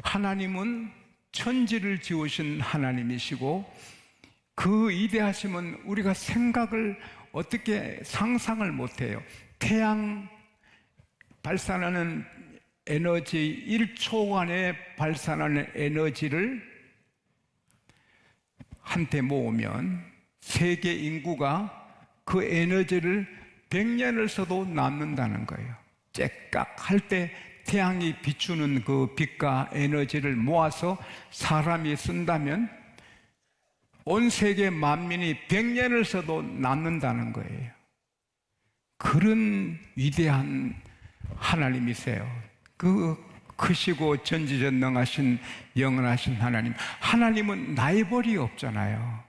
하나님은 천지를 지으신 하나님이시고 그 위대하심은 우리가 생각을 어떻게 상상을 못해요. 태양 발산하는 에너지 1초간에 발산하는 에너지를 한테 모으면 세계 인구가 그 에너지를 100년을 써도 남는다는 거예요. 째깍 할 때 태양이 비추는 그 빛과 에너지를 모아서 사람이 쓴다면 온 세계 만민이 100년을 써도 남는다는 거예요. 그런 위대한 하나님이세요. 그 크시고 전지전능하신 영원하신 하나님. 하나님은 라이벌이 없잖아요.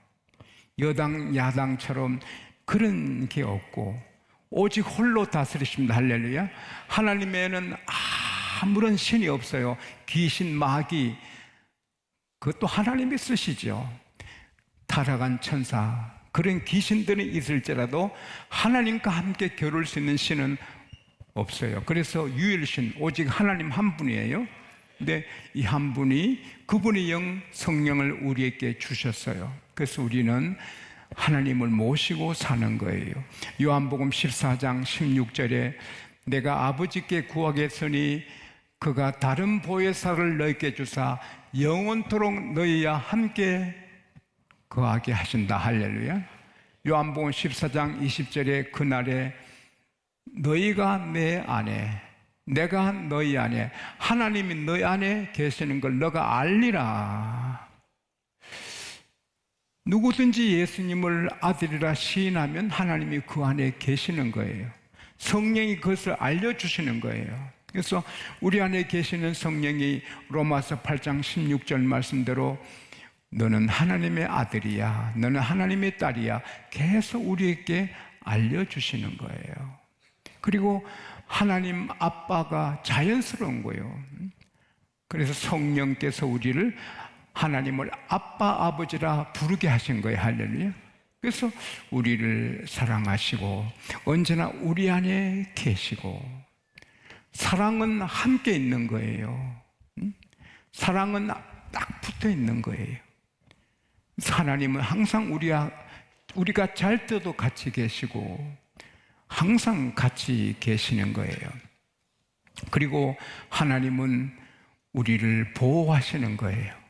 여당 야당처럼 그런 게 없고 오직 홀로 다스리십니다. 할렐루야. 하나님에는 아무런 신이 없어요. 귀신, 마귀, 그것도 하나님이 쓰시죠. 타락한 천사, 그런 귀신들이 있을지라도 하나님과 함께 겨룰 수 있는 신은 없어요. 그래서 유일신, 오직 하나님 한 분이에요. 근데 이 한 분이, 그분의 영, 성령을 우리에게 주셨어요. 그래서 우리는 하나님을 모시고 사는 거예요. 요한복음 14장 16절에 내가 아버지께 구하겠으니 그가 다른 보혜사를 너희에게 주사 영원토록 너희와 함께 거하게 하신다. 할렐루야. 요한복음 14장 20절에 그날에 너희가 내 안에 내가 너희 안에 하나님이 너희 안에 계시는 걸 너가 알리라. 누구든지 예수님을 아들이라 시인하면 하나님이 그 안에 계시는 거예요. 성령이 그것을 알려주시는 거예요. 그래서 우리 안에 계시는 성령이 로마서 8장 16절 말씀대로 너는 하나님의 아들이야, 너는 하나님의 딸이야 계속 우리에게 알려주시는 거예요. 그리고 하나님 아빠가 자연스러운 거예요. 그래서 성령께서 우리를 하나님을 아빠 아버지라 부르게 하신 거예요. 할렐루야. 그래서 우리를 사랑하시고 언제나 우리 안에 계시고, 사랑은 함께 있는 거예요. 사랑은 딱 붙어 있는 거예요. 하나님은 항상 우리가 잘 때도 같이 계시고 항상 같이 계시는 거예요. 그리고 하나님은 우리를 보호하시는 거예요.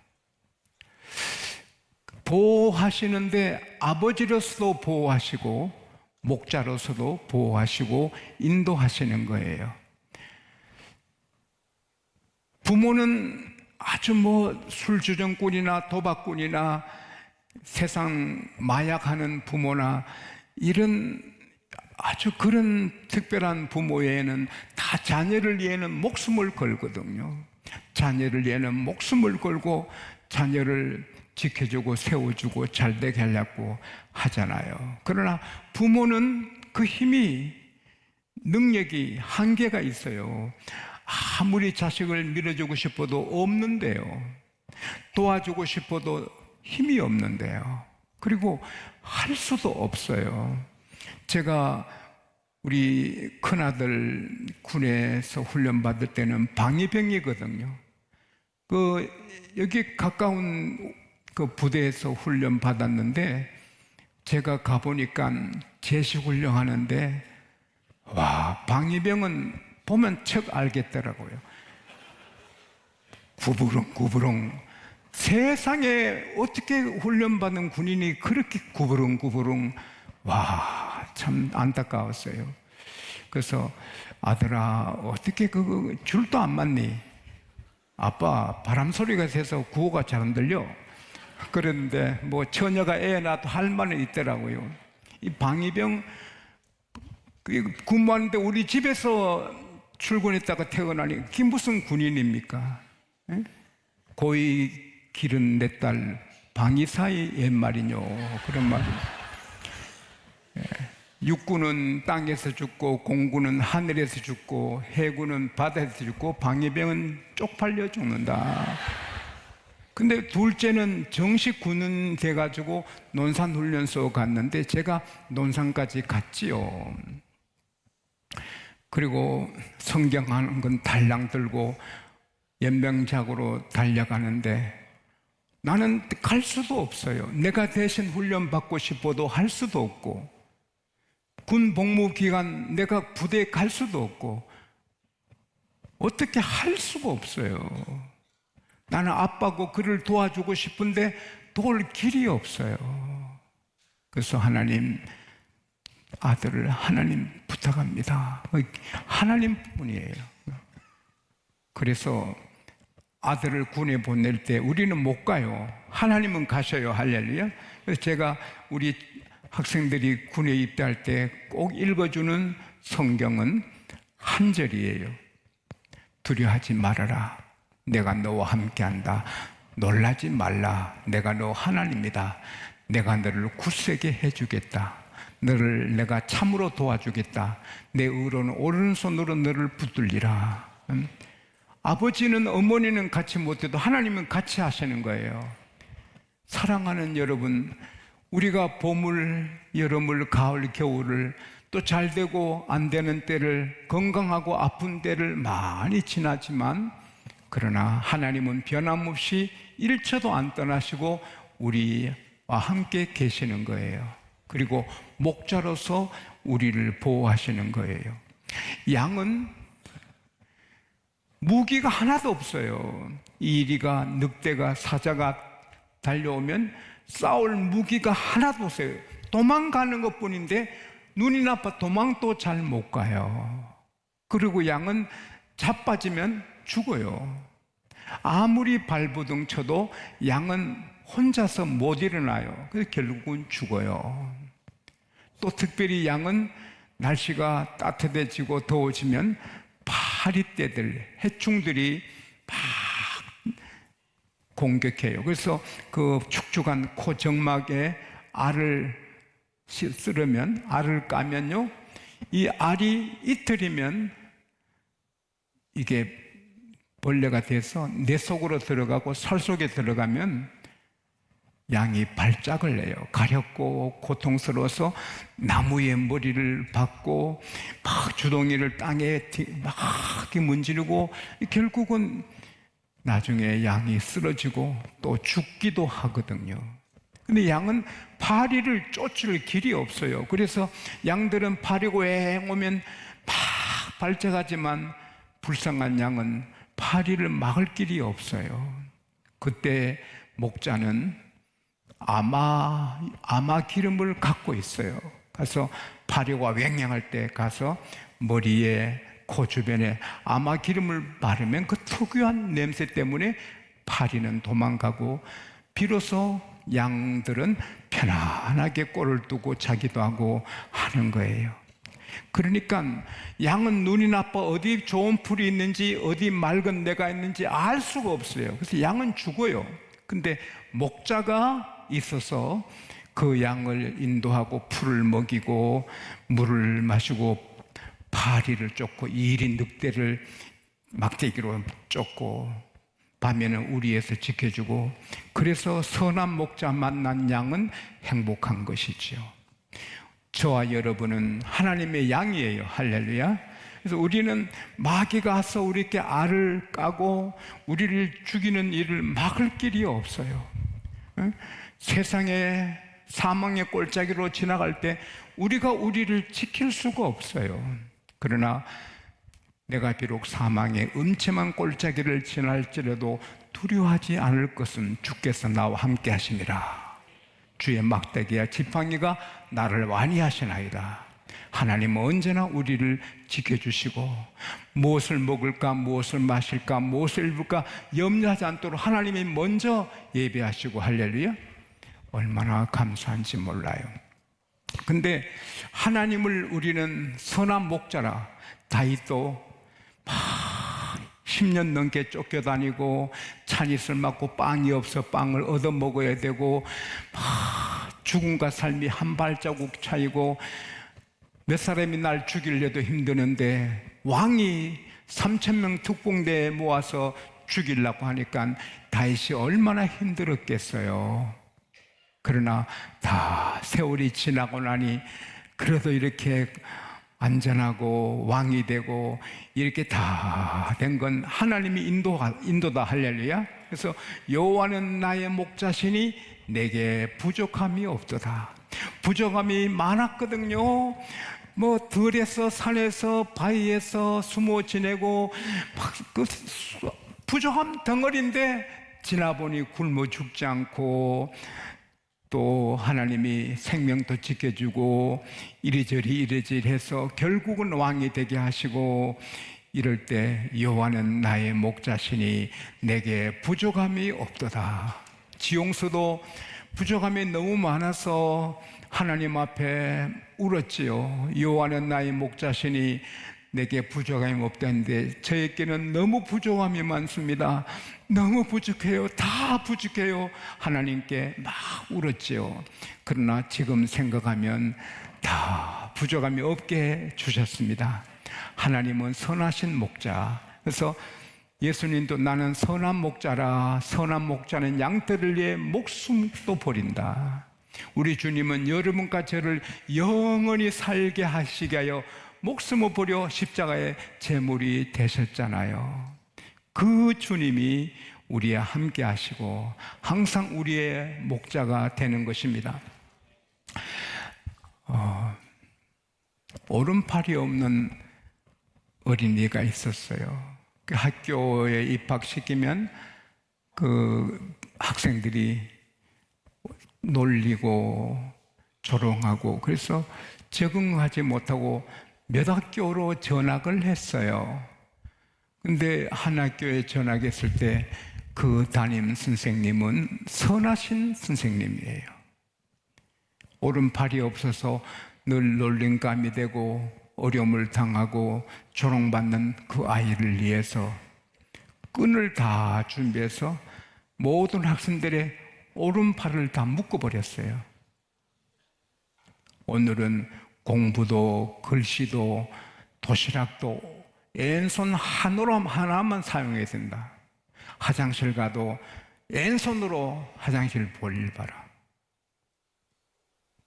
보호하시는데 아버지로서도 보호하시고 목자로서도 보호하시고 인도하시는 거예요. 부모는 아주 술주정꾼이나 도박꾼이나 세상 마약하는 부모나 이런 아주 그런 특별한 부모 외에는 다 자녀를 위해는 목숨을 걸거든요. 자녀를 위해는 목숨을 걸고 자녀를 지켜주고 세워주고 잘되게 하려고 하잖아요. 그러나 부모는 그 힘이, 능력이 한계가 있어요. 아무리 자식을 밀어주고 싶어도 없는데요. 도와주고 싶어도 힘이 없는데요. 그리고 할 수도 없어요. 제가 우리 큰아들 군에서 훈련받을 때는 방위병이거든요. 여기 가까운 그 부대에서 훈련 받았는데 제가 가보니까 제식훈련 하는데 방위병은 보면 척 알겠더라고요. 구부렁구부렁. 세상에 어떻게 훈련받은 군인이 그렇게 구부렁구부렁. 참 안타까웠어요. 그래서 아들아, 어떻게 줄도 안 맞니? 아빠, 바람 소리가 세서 구호가 잘 안 들려. 그랬는데 처녀가 애 낳아도 할 말은 있더라고요. 이 방위병 근무하는데 우리 집에서 출근했다가 퇴근하니 그게 무슨 군인입니까? 에? 고이 기른 내 딸 방위사의 옛말이뇨, 그런 말이. 육군은 땅에서 죽고 공군은 하늘에서 죽고 해군은 바다에서 죽고 방위병은 쪽팔려 죽는다. 근데 둘째는 정식 군인 돼가지고 논산훈련소 갔는데 제가 논산까지 갔지요. 그리고 성경 하는 건 달랑 들고 연명작으로 달려가는데 나는 갈 수도 없어요. 내가 대신 훈련 받고 싶어도 할 수도 없고, 군 복무 기간 내가 부대에 갈 수도 없고, 어떻게 할 수가 없어요. 나는 아빠고 그를 도와주고 싶은데 도울 길이 없어요. 그래서 하나님, 아들을 하나님 부탁합니다. 하나님뿐이에요. 그래서 아들을 군에 보낼 때 우리는 못 가요. 하나님은 가셔요. 할렐루야. 그래서 제가 우리 학생들이 군에 입대할 때 꼭 읽어주는 성경은 한 절이에요. 두려워하지 말아라. 내가 너와 함께한다. 놀라지 말라. 내가 너 하나님이다. 내가 너를 굳세게 해주겠다. 너를 내가 참으로 도와주겠다. 내 의로는 오른손으로 너를 붙들리라. 아버지는 어머니는 같이 못해도 하나님은 같이 하시는 거예요. 사랑하는 여러분, 우리가 봄을, 여름을, 가을, 겨울을 또 잘되고 안 되는 때를, 건강하고 아픈 때를 많이 지나지만, 그러나 하나님은 변함없이 일초도 안 떠나시고 우리와 함께 계시는 거예요. 그리고 목자로서 우리를 보호하시는 거예요. 양은 무기가 하나도 없어요. 이리가, 늑대가, 사자가 달려오면 싸울 무기가 하나도 없어요. 도망가는 것뿐인데 눈이 나빠 도망도 잘 못 가요. 그리고 양은 자빠지면 죽어요. 아무리 발버둥 쳐도 양은 혼자서 못 일어나요. 그래서 결국은 죽어요. 또 특별히 양은 날씨가 따뜻해지고 더워지면 파리떼들, 해충들이 막 공격해요. 그래서 그 축축한 코 정막에 알을 쓸으면, 알을 까면요, 이 알이 이틀이면 이게 벌레가 돼서 내 속으로 들어가고 살 속에 들어가면 양이 발작을 내요. 가렵고 고통스러워서 나무에 머리를 박고 막 주둥이를 땅에 막 문지르고 결국은 나중에 양이 쓰러지고 또 죽기도 하거든요. 근데 양은 파리를 쫓을 길이 없어요. 그래서 양들은 파리고 엥 오면 막 발작하지만 불쌍한 양은 파리를 막을 길이 없어요. 그때 목자는 아마 기름을 갖고 있어요. 가서 파리가 왱왱할 때 가서 머리에, 코 주변에 아마 기름을 바르면 그 특유한 냄새 때문에 파리는 도망가고 비로소 양들은 편안하게 꼴을 두고 자기도 하고 하는 거예요. 그러니까 양은 눈이 나빠 어디 좋은 풀이 있는지 어디 맑은 데가 있는지 알 수가 없어요. 그래서 양은 죽어요. 근데 목자가 있어서 그 양을 인도하고 풀을 먹이고 물을 마시고 파리를 쫓고 이리 늑대를 막대기로 쫓고 밤에는 우리에서 지켜주고, 그래서 선한 목자 만난 양은 행복한 것이지요. 저와 여러분은 하나님의 양이에요. 할렐루야. 그래서 우리는 마귀가 와서 우리에게 알을 까고 우리를 죽이는 일을 막을 길이 없어요. 세상에 사망의 골짜기로 지나갈 때 우리가 우리를 지킬 수가 없어요. 그러나 내가 비록 사망의 음침한 골짜기를 지날지라도 두려워하지 않을 것은 주께서 나와 함께 하심이라. 주의 막대기와 지팡이가 나를 완이하시나이다. 하나님은 언제나 우리를 지켜주시고 무엇을 먹을까, 무엇을 마실까, 무엇을 입을까 염려하지 않도록 하나님이 먼저 예배하시고, 할렐루야, 얼마나 감사한지 몰라요. 근데 하나님을 우리는 선한 목자라, 다윗도 막 10년 넘게 쫓겨다니고 찬이슬 맞고 빵이 없어 빵을 얻어 먹어야 되고 막 죽음과 삶이 한 발자국 차이고 몇 사람이 날 죽이려도 힘드는데 왕이 3,000명 특공대에 모아서 죽이려고 하니까 다윗이 얼마나 힘들었겠어요. 그러나 다 세월이 지나고 나니 그래도 이렇게 안전하고 왕이 되고 이렇게 다 된 건 하나님이 인도다. 할렐루야. 그래서 여호와는 나의 목자시니 내게 부족함이 없도다. 부족함이 많았거든요. 뭐 들에서 산에서 바위에서 숨어 지내고 그 부족함 덩어리인데 지나보니 굶어 죽지 않고 또 하나님이 생명도 지켜주고 이리저리 해서 결국은 왕이 되게 하시고, 이럴 때 여호와는 나의 목자시니 내게 부족함이 없도다. 지용수도 부족함이 너무 많아서 하나님 앞에 울었지요. 여호와는 나의 목자시니 내게 부족함이 없다는데 저에게는 너무 부족함이 많습니다. 너무 부족해요. 다 부족해요. 하나님께 막 울었지요. 그러나 지금 생각하면 다 부족함이 없게 주셨습니다. 하나님은 선하신 목자. 그래서 예수님도 나는 선한 목자라. 선한 목자는 양떼를 위해 목숨도 버린다. 우리 주님은 여러분과 저를 영원히 살게 하시게 하여 목숨을 버려 십자가의 제물이 되셨잖아요. 그 주님이 우리와 함께 하시고 항상 우리의 목자가 되는 것입니다. 오른팔이 없는 어린이가 있었어요. 그 학교에 입학시키면 그 학생들이 놀리고 조롱하고 그래서 적응하지 못하고 몇 학교로 전학을 했어요. 근데 한 학교에 전학했을 때 그 담임 선생님은 선하신 선생님이에요. 오른팔이 없어서 늘 놀림감이 되고 어려움을 당하고 조롱받는 그 아이를 위해서 끈을 다 준비해서 모든 학생들의 오른팔을 다 묶어버렸어요. 오늘은 공부도 글씨도 도시락도 왼손 하나만 사용해야 된다. 화장실 가도 왼손으로 화장실 볼일 봐라.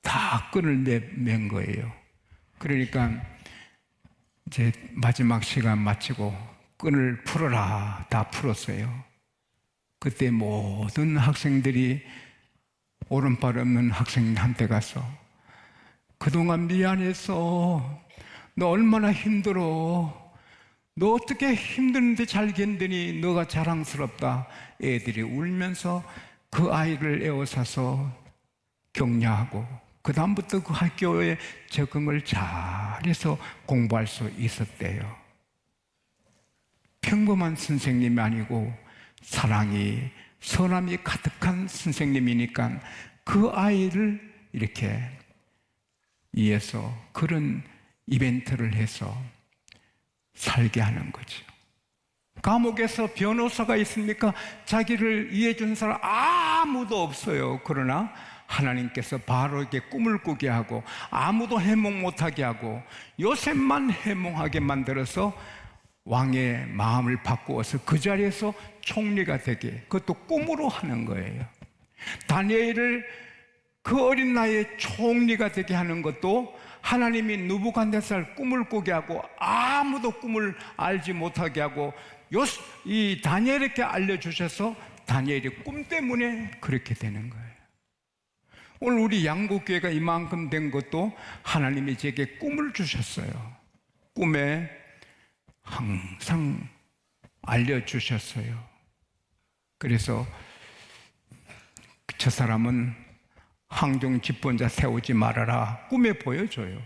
다 끈을 맨 거예요. 그러니까 이제 마지막 시간 마치고 끈을 풀어라. 다 풀었어요. 그때 모든 학생들이 오른팔 없는 학생한테 가서 그동안 미안해서 너 얼마나 힘들어. 너 어떻게 힘드는데 잘 견디니 너가 자랑스럽다. 애들이 울면서 그 아이를 에워싸서 격려하고 그 다음부터 그 학교에 적응을 잘해서 공부할 수 있었대요. 평범한 선생님이 아니고 사랑이 선함이 가득한 선생님이니까 그 아이를 이렇게 위해서 그런 이벤트를 해서 살게 하는 거죠. 감옥에서 변호사가 있습니까? 자기를 이해해 준 사람 아무도 없어요. 그러나 하나님께서 바로에게 꿈을 꾸게 하고 아무도 해몽 못하게 하고 요셉만 해몽하게 만들어서 왕의 마음을 바꾸어서 그 자리에서 총리가 되게, 그것도 꿈으로 하는 거예요. 다니엘을 그 어린 나이에 총리가 되게 하는 것도 하나님이 느부갓네살 꿈을 꾸게 하고 아무도 꿈을 알지 못하게 하고 이 다니엘에게 알려주셔서 다니엘이 꿈 때문에 그렇게 되는 거예요. 오늘 우리 양국교회가 이만큼 된 것도 하나님이 제게 꿈을 주셨어요. 꿈에 항상 알려주셨어요. 그래서 저 사람은 황종 집권자 세우지 말아라 꿈에 보여줘요.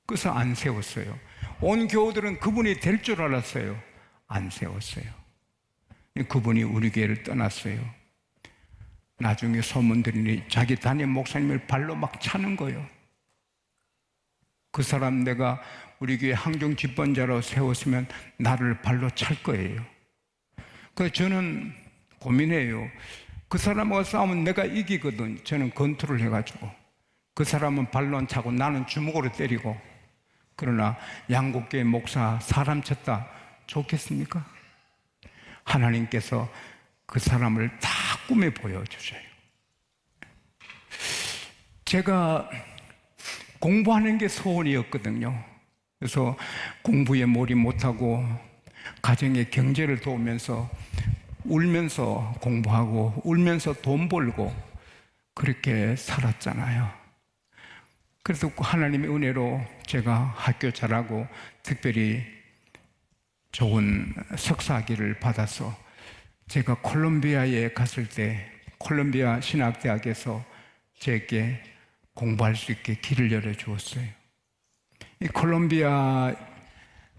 그래서 안 세웠어요. 온 교우들은 그분이 될 줄 알았어요. 안 세웠어요. 그분이 우리 교회를 떠났어요. 나중에 소문들이 자기 담임 목사님을 발로 막 차는 거예요. 그 사람 내가 우리 교회 항종 집권자로 세웠으면 나를 발로 찰 거예요. 그래서 저는 고민해요. 그 사람하고 싸우면 내가 이기거든. 저는 건투를 해가지고 그 사람은 발로 안 차고 나는 주먹으로 때리고. 그러나 양국교회 목사 사람 쳤다 좋겠습니까? 하나님께서 그 사람을 다 꿈에 보여주셔요. 제가 공부하는 게 소원이었거든요. 그래서 공부에 몰입 못하고 가정의 경제를 도우면서 울면서 공부하고 울면서 돈 벌고 그렇게 살았잖아요. 그래서 하나님의 은혜로 제가 학교 잘하고 특별히 좋은 석사학위를 받아서 제가 콜롬비아에 갔을 때 콜롬비아 신학대학에서 제게 공부할 수 있게 길을 열어주었어요. 이 콜롬비아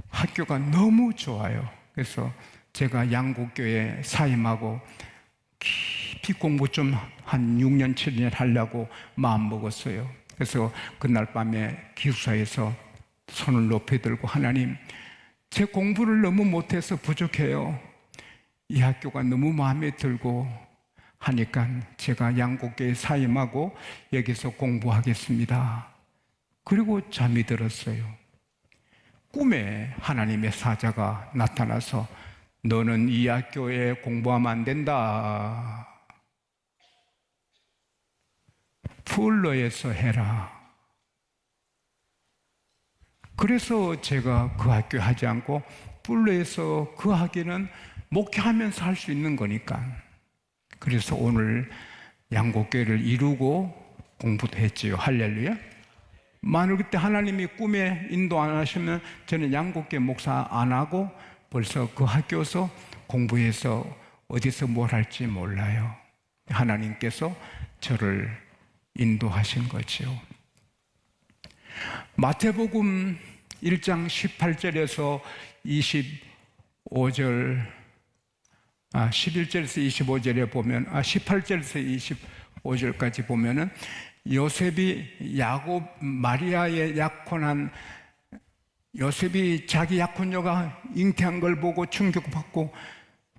학교가 너무 좋아요. 그래서 제가 양국교회 사임하고 깊이 공부 좀 한 6년, 7년 하려고 마음 먹었어요. 그래서 그날 밤에 기숙사에서 손을 높이 들고 하나님, 제 공부를 너무 못해서 부족해요. 이 학교가 너무 마음에 들고 하니까 제가 양국교회 사임하고 여기서 공부하겠습니다. 그리고 잠이 들었어요. 꿈에 하나님의 사자가 나타나서 너는 이 학교에 공부하면 안 된다. 풀러에서 해라. 그래서 제가 그 학교 하지 않고 풀러에서 그 학교는 목회하면서 할 수 있는 거니까. 그래서 오늘 양곡교회를 이루고 공부도 했지요. 할렐루야. 만일 그때 하나님이 꿈에 인도 안 하시면 저는 양곡교회 목사 안 하고 벌써 그 학교에서 공부해서 어디서 뭘 할지 몰라요. 하나님께서 저를 인도하신 거죠. 마태복음 1장 18절에서 25절 11절에서 25절에 보면 18절에서 25절까지 보면은 요셉이 마리아의 약혼한 요셉이 자기 약혼녀가 잉태한 걸 보고 충격받고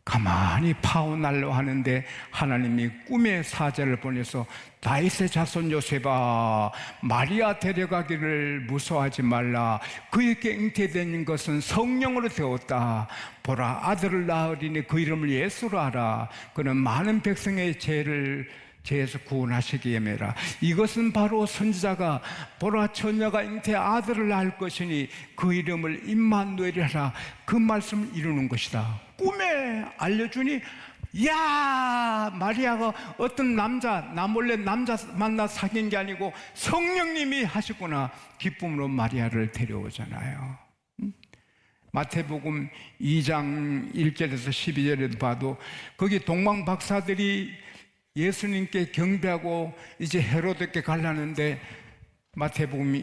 가만히 파혼하려 하는데 하나님이 꿈의 사자를 보내서 다윗의 자손 요셉아, 마리아 데려가기를 무서워하지 말라. 그에게 잉태된 것은 성령으로 되었다. 보라, 아들을 낳으리니 그 이름을 예수로 하라. 그는 많은 백성의 죄에서 구원하시기 위함이라. 이것은 바로 선지자가 보라, 처녀가 잉태 아들을 낳을 것이니 그 이름을 임마누엘이라. 그 말씀을 이루는 것이다. 꿈에 알려주니, 야, 마리아가 어떤 나 몰래 남자 만나 사귄 게 아니고 성령님이 하셨구나. 기쁨으로 마리아를 데려오잖아요. 마태복음 2장 1절에서 12절에도 봐도 거기 동방 박사들이 예수님께 경배하고 이제 헤로드께 가려는데 마태복음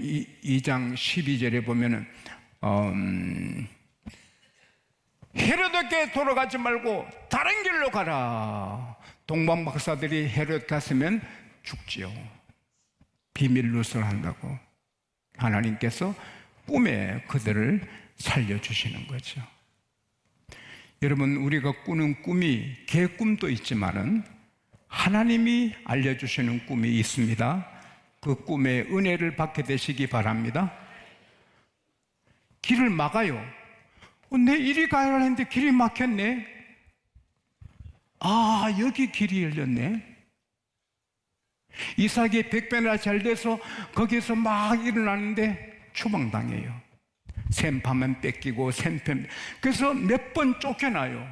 2장 12절에 보면은 헤로드께 돌아가지 말고 다른 길로 가라. 동방 박사들이 헤로드 갔으면 죽지요. 비밀 누설한다고 하나님께서 꿈에 그들을 살려주시는 거죠. 여러분, 우리가 꾸는 꿈이 개꿈도 있지만은 하나님이 알려주시는 꿈이 있습니다. 그 꿈에 은혜를 받게 되시기 바랍니다. 길을 막아요. 내 이리 가야 하는데 길이 막혔네. 아, 여기 길이 열렸네. 이삭이 100배나 잘 돼서 거기서 막 일어나는데 추방당해요. 샘파면 뺏기고 그래서 몇 번 쫓겨나요.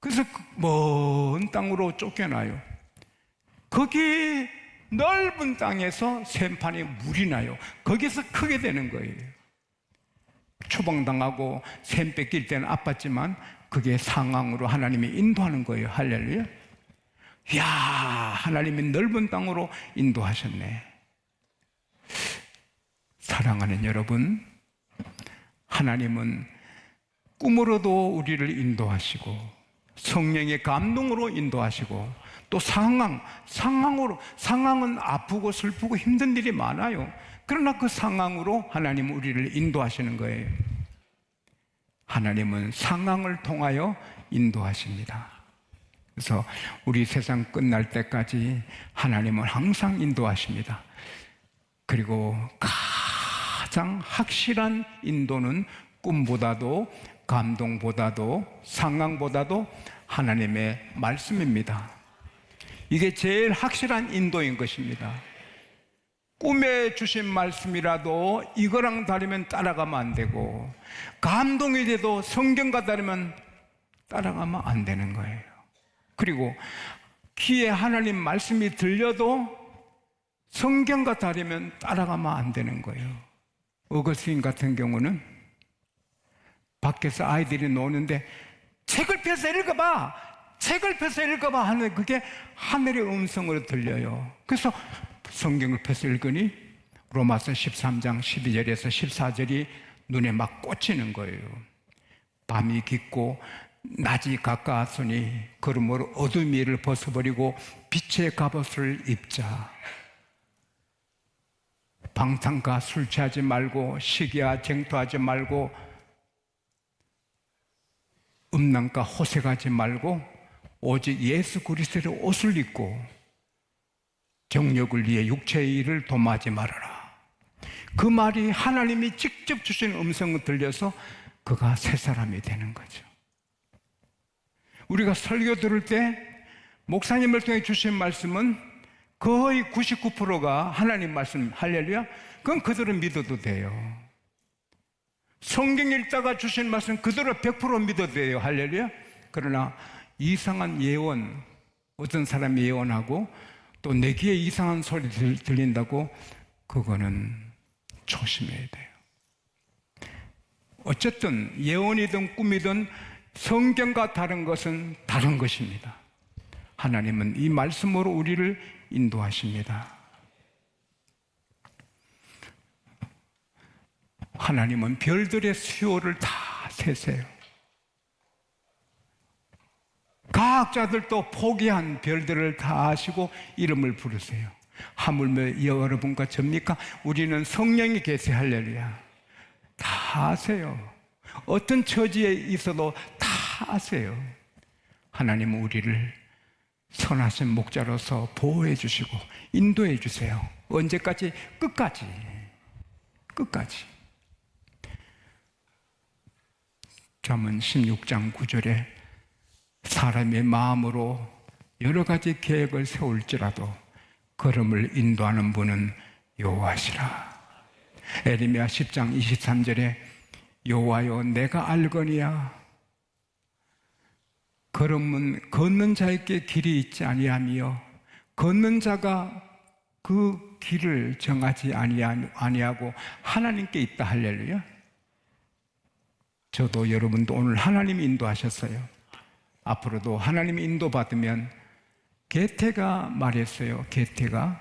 그래서 먼 땅으로 쫓겨나요. 거기 넓은 땅에서 샘판에 물이 나요. 거기서 크게 되는 거예요. 추방당하고 샘 뺏길 때는 아팠지만 그게 상황으로 하나님이 인도하는 거예요. 할렐루야. 이야, 하나님이 넓은 땅으로 인도하셨네. 사랑하는 여러분, 하나님은 꿈으로도 우리를 인도하시고 성령의 감동으로 인도하시고 또 상황은 아프고 슬프고 힘든 일이 많아요. 그러나 그 상황으로 하나님은 우리를 인도하시는 거예요. 하나님은 상황을 통하여 인도하십니다. 그래서 우리 세상 끝날 때까지 하나님은 항상 인도하십니다. 그리고 가장 확실한 인도는 꿈보다도 감동보다도 상황보다도 하나님의 말씀입니다. 이게 제일 확실한 인도인 것입니다. 꿈에 주신 말씀이라도 이거랑 다르면 따라가면 안 되고, 감동이 돼도 성경과 다르면 따라가면 안 되는 거예요. 그리고 귀에 하나님 말씀이 들려도 성경과 다르면 따라가면 안 되는 거예요. 어거스틴 같은 경우는 밖에서 아이들이 노는데 책을 펴서 읽어봐, 책을 펴서 읽어봐 하는 그게 하늘의 음성으로 들려요. 그래서 성경을 펴서 읽으니 로마서 13장 12절에서 14절이 눈에 막 꽂히는 거예요. 밤이 깊고 낮이 가까웠으니 그러므로 어둠의 일을 벗어버리고 빛의 갑옷을 입자. 방탕과 술 취하지 말고 시기와 쟁투하지 말고 음란과 호색하지 말고 오직 예수 그리스도의 옷을 입고 정욕을 위해 육체의 일을 도모하지 말아라. 그 말이 하나님이 직접 주신 음성을 들려서 그가 새 사람이 되는 거죠. 우리가 설교 들을 때 목사님을 통해 주신 말씀은 거의 99%가 하나님 말씀, 할렐루야. 그건 그대로 믿어도 돼요. 성경 읽다가 주신 말씀 그대로 100% 믿어도 돼요. 할렐루야. 그러나 이상한 예언, 어떤 사람이 예언하고 또 내 귀에 이상한 소리 들린다고, 그거는 조심해야 돼요. 어쨌든 예언이든 꿈이든 성경과 다른 것은 다른 것입니다. 하나님은 이 말씀으로 우리를 인도하십니다. 하나님은 별들의 수요를 다 세세요. 과학자들도 포기한 별들을 다 아시고 이름을 부르세요. 하물며 여러분과 접니까? 우리는 성령이 계세. 할렐루야. 다 아세요. 어떤 처지에 있어도 다 아세요. 하나님은 우리를 선하신 목자로서 보호해 주시고 인도해 주세요. 언제까지? 끝까지. 끝까지. 잠언 16장 9절에 사람의 마음으로 여러 가지 계획을 세울지라도 걸음을 인도하는 분은 여호와시라. 에레미야 10장 23절에 여호와여 내가 알거니와 걸음은 걷는 자에게 길이 있지 아니하며 걷는 자가 그 길을 정하지 아니하고 하나님께 있다. 할렐루야. 저도 여러분도 오늘 하나님이 인도하셨어요. 앞으로도 하나님이 인도받으면, 게테가 말했어요. 게테가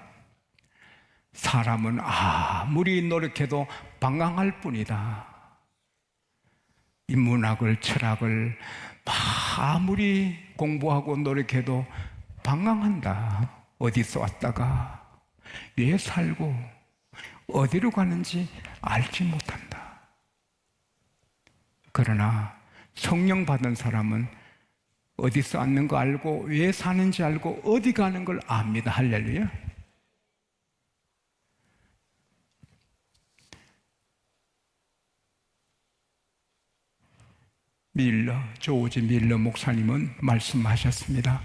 사람은 아무리 노력해도 방황할 뿐이다. 인문학을, 철학을 아무리 공부하고 노력해도 방황한다. 어디서 왔다가 왜 살고 어디로 가는지 알지 못한다. 그러나 성령 받은 사람은 어디서 왔는 거 알고 왜 사는지 알고 어디 가는 걸 압니다. 할렐루야. 조지 밀러 목사님은 말씀하셨습니다.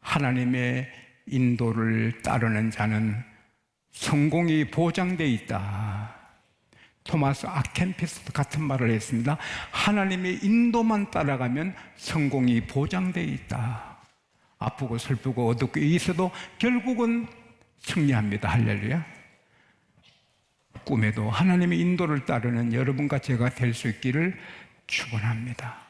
하나님의 인도를 따르는 자는 성공이 보장되어 있다. 토마스 아켄피스도 같은 말을 했습니다. 하나님의 인도만 따라가면 성공이 보장되어 있다. 아프고 슬프고 어둡고 있어도 결국은 승리합니다. 할렐루야. 꿈에도 하나님의 인도를 따르는 여러분과 제가 될 수 있기를 축원합니다.